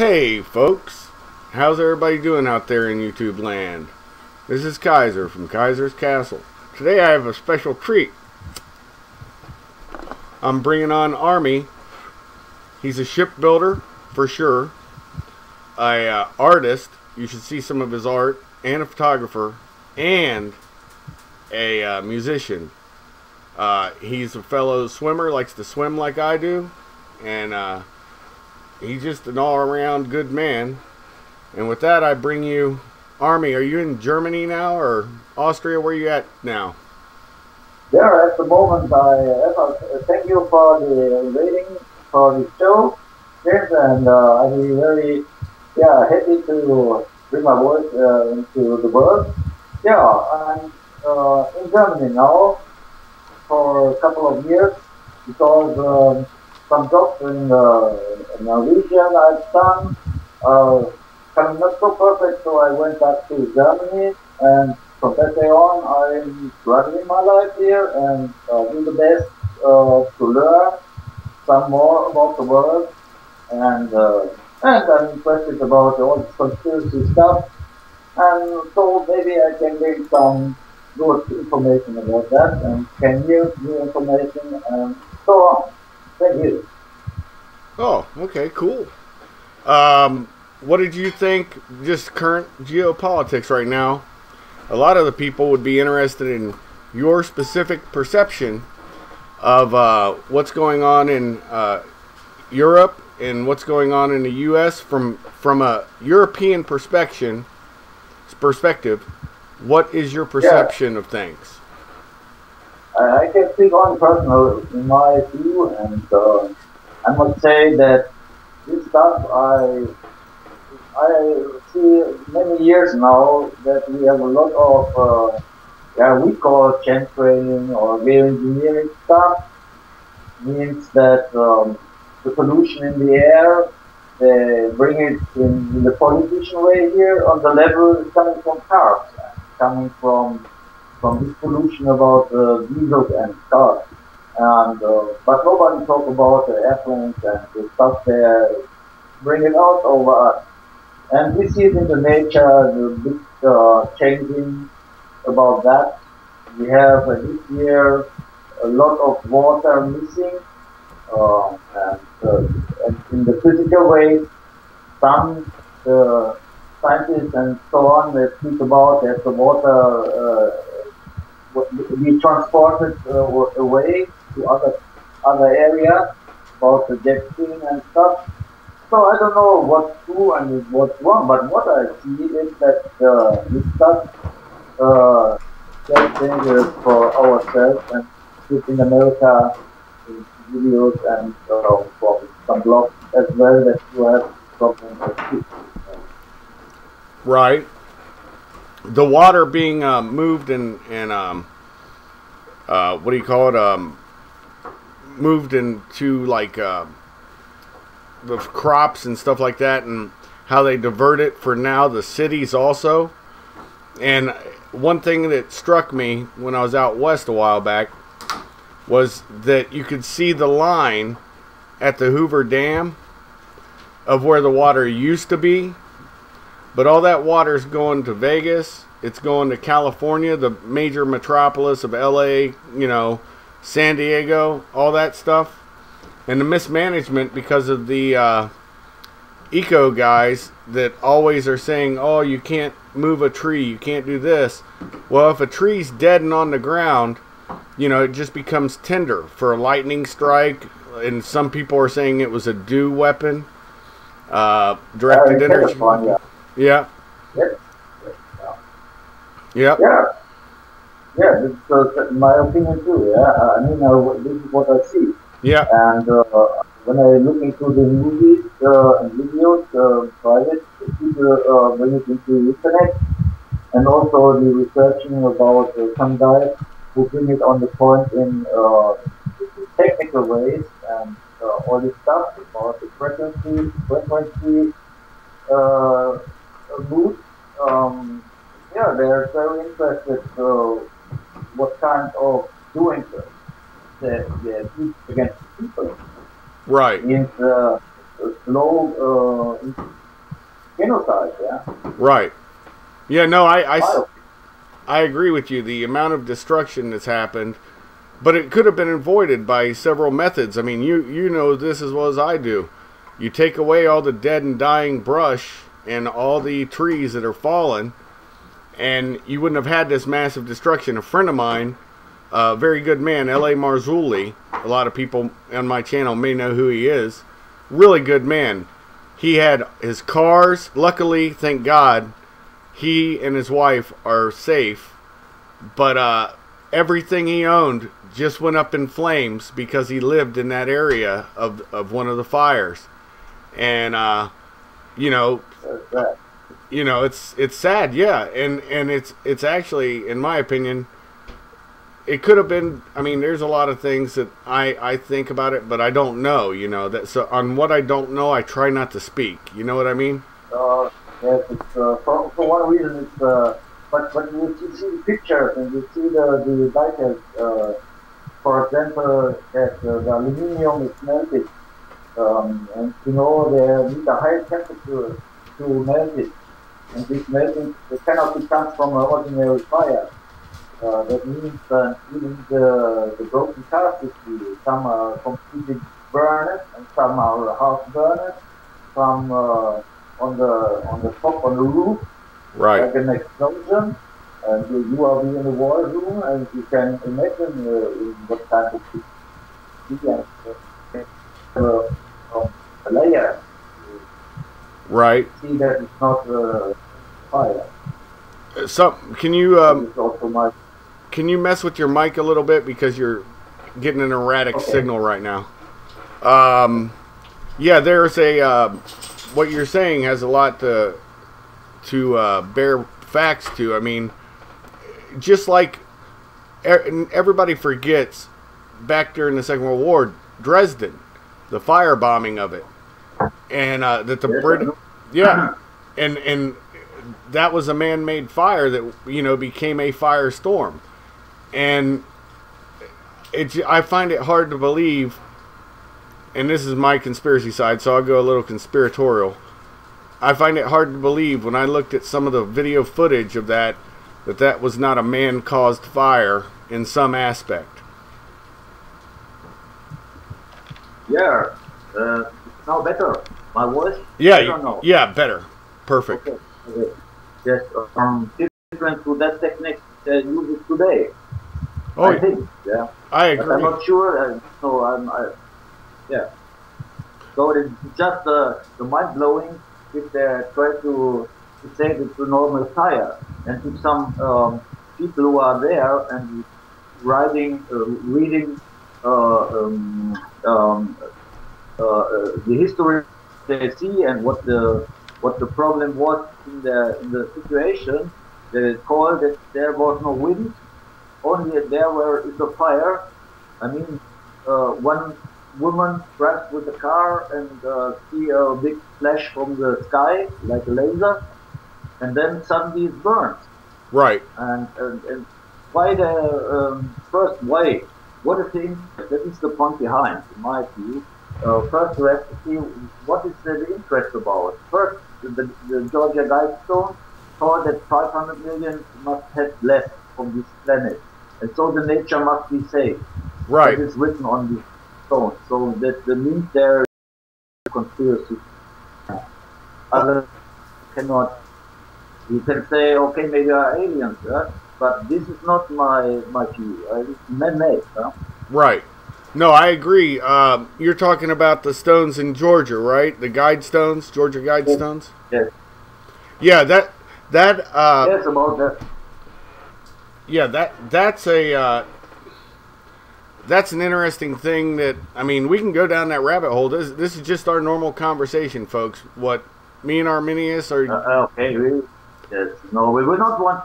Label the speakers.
Speaker 1: Hey folks, how's everybody doing out there in YouTube land? This is Kaiser from Kaisers Kastle. Today I have a special treat. I'm bringing on Armi. He's a shipbuilder for sure, a artist. You should see some of his art, and a photographer, and a musician. He's a fellow swimmer, likes to swim like I do, and he's just an all-around good man. And with that, I bring you Armi. Are you in Germany now, or Austria? Where are you at now?
Speaker 2: Yeah, at the moment, thank you for the rating for the show. Yes, and I'll be very happy to bring my voice into the world. Yeah, I'm in Germany now for a couple of years because some jobs in Norwegian I've done coming not so perfect, so I went back to Germany, and from that day on I'm struggling my life here and do the best to learn some more about the world, and I'm interested about all this conspiracy stuff, and so maybe I can bring some good information about that and can use new information and so on. Thank you.
Speaker 1: Oh, okay, cool. What did you think, just current geopolitics right now? A lot of the people would be interested in your specific perception of what's going on in Europe and what's going on in the U.S. from a European perspective. What is your perception of things?
Speaker 2: I can speak on personal in my view, and I must say that this stuff I see many years now that we have a lot of we call chemtrailing or geoengineering stuff. Means that the pollution in the air, they bring it in the politician way here on the level coming from cars, coming from this pollution about diesels and cars. And but nobody talk about the airplanes and the stuff they bring it out over us. And we see it in the nature, the big changing about that. We have this year a lot of water missing, and in the physical way, some scientists and so on they speak about that the water be transported away to other areas, about the jet stream and stuff. So I don't know what's true and what's wrong, but what I see is that this stuff very dangerous for ourselves, and in America videos and from some blogs as well that you have problems with.
Speaker 1: Right. The water being moved and what do you call it? Moved into like the crops and stuff like that, and how they divert it for now the cities also. And one thing that struck me when I was out west a while back was that you could see the line at the Hoover Dam of where the water used to be, but all that water is going to Vegas, it's going to California, the major metropolis of LA, San Diego, all that stuff. And the mismanagement because of the eco guys that always are saying, oh, you can't move a tree, you can't do this. Well, if a tree's dead and on the ground, it just becomes tinder for a lightning strike. And some people are saying it was a dew weapon, directed energy. Yeah.
Speaker 2: Yeah. Yeah, that's my opinion too. Yeah, I mean, this is what I see.
Speaker 1: Yeah.
Speaker 2: And when I look into the movies and videos, private people bring it into the internet, and also the researching about some guys who bring it on the point in technical ways, and all this stuff about the frequency boost. They're very interested what kind of doing they against people.
Speaker 1: Right.
Speaker 2: Means the slow genocide. Yeah.
Speaker 1: Right. Yeah. No,
Speaker 2: I-
Speaker 1: I agree with you. The amount of destruction that's happened, but it could have been avoided by several methods. I mean, you know this as well as I do. You take away all the dead and dying brush and all the trees that are fallen, and you wouldn't have had this massive destruction. A friend of mine, a very good man, L.A. Marzulli, a lot of people on my channel may know who he is. Really good man. He had his cars. Luckily, thank God, he and his wife are safe. But everything he owned just went up in flames because he lived in that area of one of the fires. And you know, it's sad, yeah, and it's actually, in my opinion, it could have been. I mean, there's a lot of things that I think about it, but I don't know. You know that. So on what I don't know, I try not to speak. You know what I mean?
Speaker 2: Yes, it's for one reason. It's but you see the pictures and you see the details. For example, that the aluminium is melted, and you know they need a high temperature to melt it, and this melting it cannot be done from an ordinary fire. That means even the broken cars you see, some are completely burned and some are half burned, some on the top on the roof,
Speaker 1: Right.
Speaker 2: like an explosion, and you are in the war room, and you can imagine what kind of a layer.
Speaker 1: Right.
Speaker 2: See that it's not fire.
Speaker 1: So can you
Speaker 2: It's also my
Speaker 1: can you mess with your mic a little bit because you're getting an erratic signal right now? Yeah, there's a what you're saying has a lot to bear facts to. I mean, just like everybody forgets, back during the Second World War, Dresden, the firebombing of it, and that the British, yeah, and that was a man-made fire that became a firestorm, and I find it hard to believe. And this is my conspiracy side, so I'll go a little conspiratorial. I find it hard to believe when I looked at some of the video footage of that was not a man-caused fire in some aspect.
Speaker 2: Yeah, now better. My voice?
Speaker 1: Yeah, yeah, better. Perfect.
Speaker 2: Okay. Yes, different to that technique they use it today.
Speaker 1: Oh,
Speaker 2: I think, yeah.
Speaker 1: I agree.
Speaker 2: But I'm not sure, so yeah. So it's just the mind blowing if they try to say it's a normal tire, and if some people who are there and reading the history they see and what the problem was in the situation, they call that there was no wind, only there is a fire. I mean, one woman dressed with a car and see a big flash from the sky like a laser, and then suddenly it burns.
Speaker 1: Right.
Speaker 2: And why the first why? What is the interest? That is the point behind, in my view. First, we have to see what is the interest about. First, the Georgia Guidestone thought that 500 million must have left from this planet, and so the nature must be saved.
Speaker 1: Right.
Speaker 2: That is written on the stone. So that the link there is a conspiracy. Others cannot. You can say, okay, maybe there are aliens, but this is not my view. It's man-made.
Speaker 1: Right. No, I agree. You're talking about the stones in Georgia, right? The Guidestones, Georgia Guidestones?
Speaker 2: Yes.
Speaker 1: Yeah, that
Speaker 2: yes, about that.
Speaker 1: Yeah, that's an interesting thing that, I mean, we can go down that rabbit hole. This is just our normal conversation, folks. What me and Arminius are...
Speaker 2: Okay, yes. No, we will not want